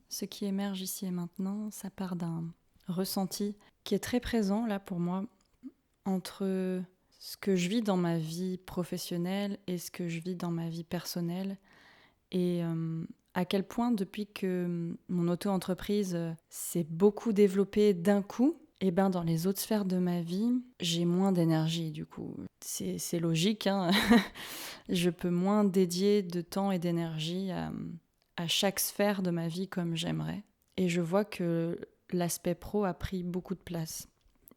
Ce qui émerge ici et maintenant, ça part d'un ressenti qui est très présent là pour moi entre ce que je vis dans ma vie professionnelle et ce que je vis dans ma vie personnelle. Et à quel point depuis que mon auto-entreprise s'est beaucoup développée d'un coup, et ben dans les autres sphères de ma vie, j'ai moins d'énergie du coup. C'est logique, hein. Je peux moins dédier de temps et d'énergie à chaque sphère de ma vie comme j'aimerais. Et je vois que l'aspect pro a pris beaucoup de place.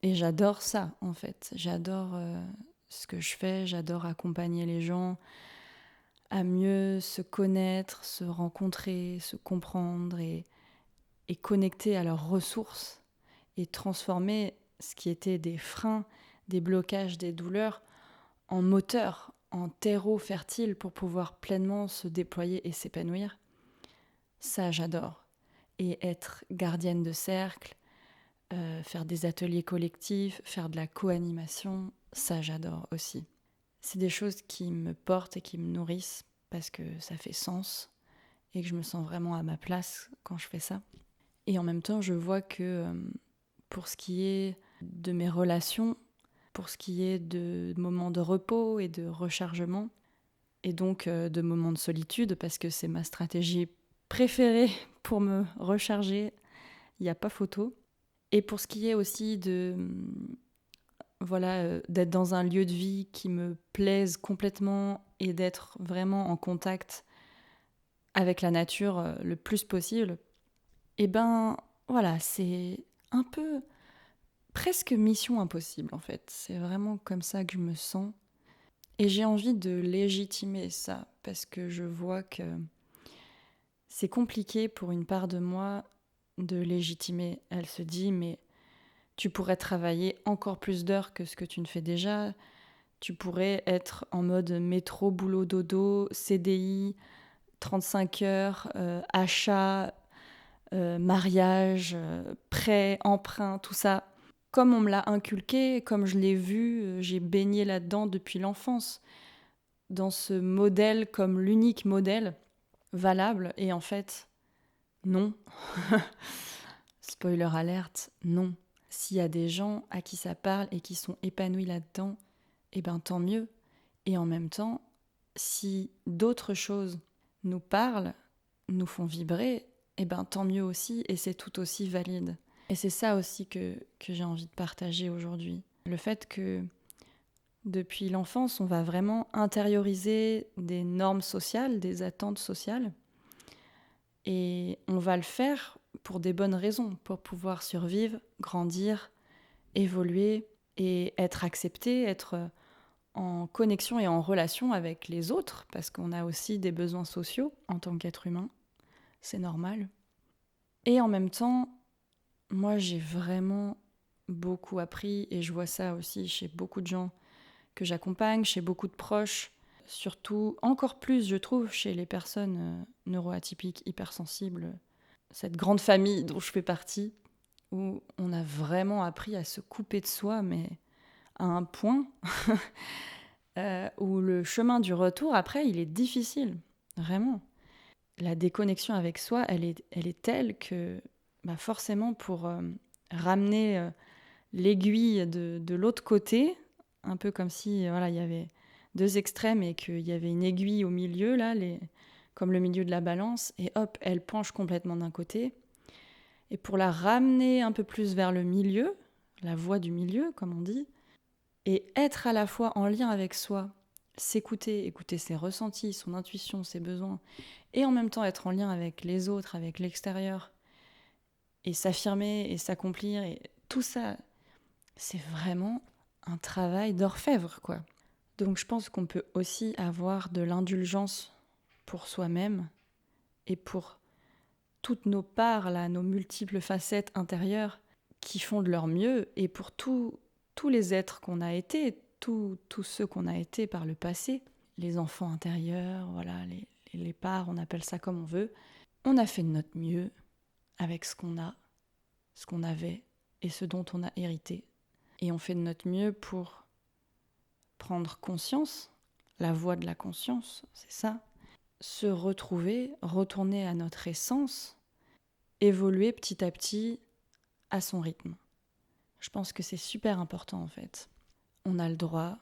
Et j'adore ça en fait. J'adore ce que je fais, j'adore accompagner les gens à mieux se connaître, se rencontrer, se comprendre et connecter à leurs ressources et transformer ce qui était des freins, des blocages, des douleurs en moteur, en terreau fertile pour pouvoir pleinement se déployer et s'épanouir. Ça, j'adore. Et être gardienne de cercle, faire des ateliers collectifs, faire de la co-animation, ça, j'adore aussi. C'est des choses qui me portent et qui me nourrissent parce que ça fait sens et que je me sens vraiment à ma place quand je fais ça. Et en même temps, je vois que pour ce qui est de mes relations, pour ce qui est de moments de repos et de rechargement, et donc de moments de solitude, parce que c'est ma stratégie préférée pour me recharger, il n'y a pas photo. Et pour ce qui est aussi de d'être dans un lieu de vie qui me plaise complètement et d'être vraiment en contact avec la nature le plus possible, et ben voilà, c'est un peu presque mission impossible en fait. C'est vraiment comme ça que je me sens. Et j'ai envie de légitimer ça parce que je vois que c'est compliqué pour une part de moi de légitimer. Elle se dit mais tu pourrais travailler encore plus d'heures que ce que tu ne fais déjà. Tu pourrais être en mode métro, boulot, dodo, CDI, 35 heures, achat, mariage, prêt, emprunt, tout ça. Comme on me l'a inculqué, comme je l'ai vu, j'ai baigné là-dedans depuis l'enfance, dans ce modèle comme l'unique modèle valable. Et en fait, non. Spoiler alerte, non. S'il y a des gens à qui ça parle et qui sont épanouis là-dedans, eh ben tant mieux. Et en même temps, si d'autres choses nous parlent, nous font vibrer, eh ben tant mieux aussi et c'est tout aussi valide. Et c'est ça aussi que j'ai envie de partager aujourd'hui. Le fait que depuis l'enfance, on va vraiment intérioriser des normes sociales, des attentes sociales. Et on va le faire pour des bonnes raisons, pour pouvoir survivre, grandir, évoluer et être accepté, être en connexion et en relation avec les autres, parce qu'on a aussi des besoins sociaux en tant qu'être humain, c'est normal. Et en même temps, moi j'ai vraiment beaucoup appris, et je vois ça aussi chez beaucoup de gens que j'accompagne, chez beaucoup de proches, surtout encore plus je trouve chez les personnes neuroatypiques, hypersensibles, cette grande famille dont je fais partie, où on a vraiment appris à se couper de soi, mais à un point où le chemin du retour, après, il est difficile, vraiment. La déconnexion avec soi, elle est telle que bah forcément pour ramener l'aiguille de l'autre côté, un peu comme si voilà, il y avait deux extrêmes et qu'il y avait une aiguille au milieu, là, comme le milieu de la balance, et hop, elle penche complètement d'un côté. Et pour la ramener un peu plus vers le milieu, la voie du milieu, comme on dit, et être à la fois en lien avec soi, s'écouter, écouter ses ressentis, son intuition, ses besoins, et en même temps être en lien avec les autres, avec l'extérieur, et s'affirmer et s'accomplir, et tout ça, c'est vraiment un travail d'orfèvre, quoi. Donc je pense qu'on peut aussi avoir de l'indulgence pour soi-même et pour toutes nos parts, là, nos multiples facettes intérieures qui font de leur mieux, et pour tous les êtres qu'on a été, tous ceux qu'on a été par le passé, les enfants intérieurs, voilà, les parts, on appelle ça comme on veut. On a fait de notre mieux avec ce qu'on a, ce qu'on avait et ce dont on a hérité. Et on fait de notre mieux pour prendre conscience, la voie de la conscience, c'est ça, se retrouver, retourner à notre essence évoluer petit à petit à son rythme. Je pense que c'est super important en fait. On a le droit,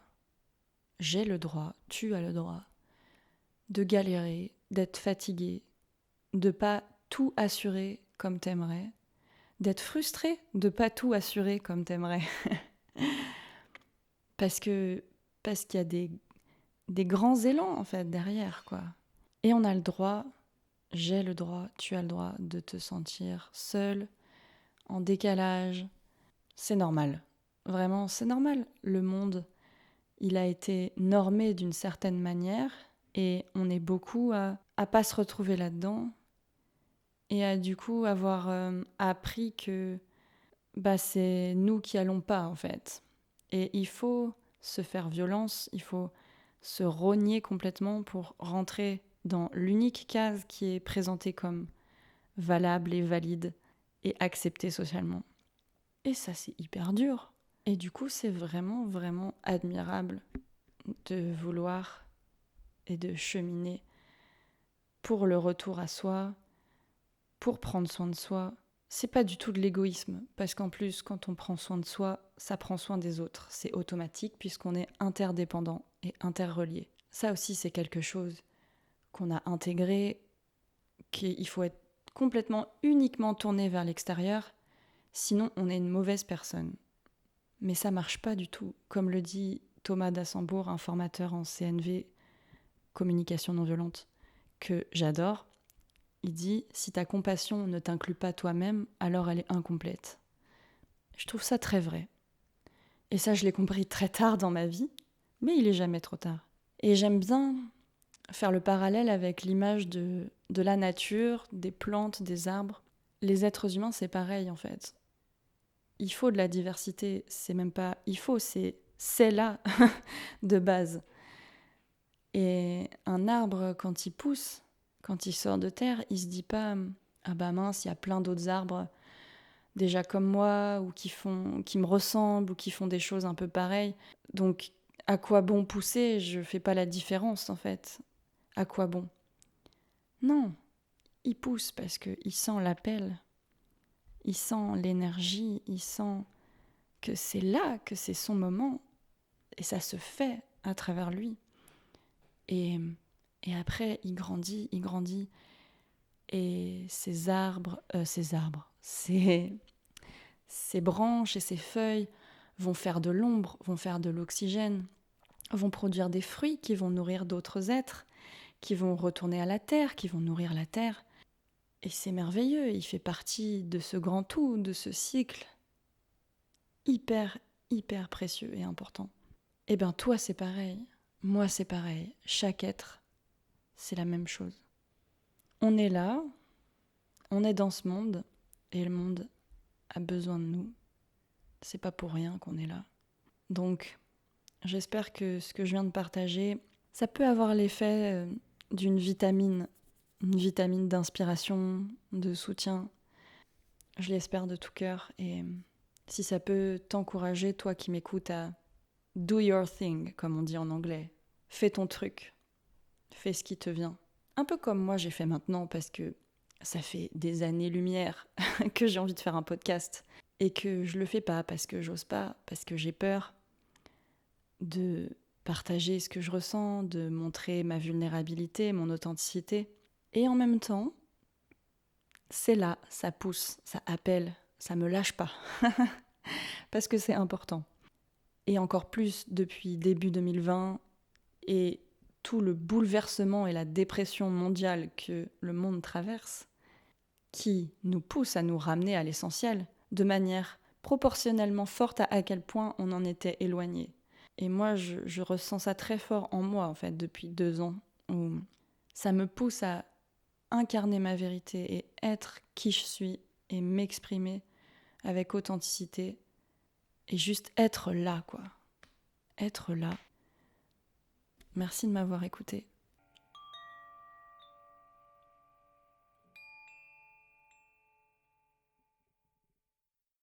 j'ai le droit, tu as le droit de galérer, d'être fatigué, de pas tout assurer comme t'aimerais, d'être frustré de pas tout assurer comme t'aimerais. parce qu'il y a des grands élans en fait derrière quoi. Et on a le droit, j'ai le droit, tu as le droit de te sentir seul, en décalage. C'est normal. Vraiment, c'est normal. Le monde, il a été normé d'une certaine manière et on est beaucoup à pas se retrouver là-dedans et à du coup avoir appris que c'est nous qui allons pas en fait. Et il faut se faire violence, il faut se rogner complètement pour rentrer dans l'unique case qui est présentée comme valable et valide et acceptée socialement. Et ça, c'est hyper dur. Et du coup, c'est vraiment, vraiment admirable de vouloir et de cheminer pour le retour à soi, pour prendre soin de soi. C'est pas du tout de l'égoïsme, parce qu'en plus, quand on prend soin de soi, ça prend soin des autres. C'est automatique puisqu'on est interdépendant et interrelié. Ça aussi, c'est quelque chose qu'on a intégré, qu'il faut être complètement, uniquement tourné vers l'extérieur, sinon on est une mauvaise personne. Mais ça marche pas du tout. Comme le dit Thomas Dassembourg, un formateur en CNV, communication non violente, que j'adore, il dit « Si ta compassion ne t'inclut pas toi-même, alors elle est incomplète ». Je trouve ça très vrai. Et ça, je l'ai compris très tard dans ma vie, mais il est jamais trop tard. Et j'aime bien faire le parallèle avec l'image de la nature, des plantes, des arbres. Les êtres humains, c'est pareil en fait. Il faut de la diversité, c'est même pas il faut, c'est là de base. Et un arbre, quand il pousse, quand il sort de terre, il se dit pas ah bah mince, il y a plein d'autres arbres déjà comme moi ou qui me ressemblent ou qui font des choses un peu pareilles. Donc à quoi bon pousser? Je fais pas la différence en fait. À quoi bon? Non, il pousse parce que il sent l'appel. Il sent l'énergie, il sent que c'est là, que c'est son moment, et ça se fait à travers lui. Et après, il grandit, et ses branches et ses feuilles vont faire de l'ombre, vont faire de l'oxygène, vont produire des fruits qui vont nourrir d'autres êtres, qui vont retourner à la terre, qui vont nourrir la terre. Et c'est merveilleux, il fait partie de ce grand tout, de ce cycle hyper, hyper précieux et important. Eh bien, toi, c'est pareil. Moi, c'est pareil. Chaque être, c'est la même chose. On est là, on est dans ce monde, et le monde a besoin de nous. C'est pas pour rien qu'on est là. Donc, j'espère que ce que je viens de partager, ça peut avoir l'effet d'une vitamine, une vitamine d'inspiration, de soutien. Je l'espère de tout cœur, et si ça peut t'encourager, toi qui m'écoutes, à do your thing, comme on dit en anglais. Fais ton truc. Fais ce qui te vient. Un peu comme moi j'ai fait maintenant, parce que ça fait des années-lumière que j'ai envie de faire un podcast et que je le fais pas parce que j'ose pas, parce que j'ai peur de partager ce que je ressens, de montrer ma vulnérabilité, mon authenticité. Et en même temps, c'est là, ça pousse, ça appelle, ça me lâche pas. Parce que c'est important. Et encore plus depuis début 2020 et tout le bouleversement et la dépression mondiale que le monde traverse, qui nous pousse à nous ramener à l'essentiel, de manière proportionnellement forte à quel point on en était éloigné. Et moi, je ressens ça très fort en moi, en fait, depuis 2 ans, où ça me pousse à incarner ma vérité et être qui je suis et m'exprimer avec authenticité et juste être là, quoi. Être là. Merci de m'avoir écouté.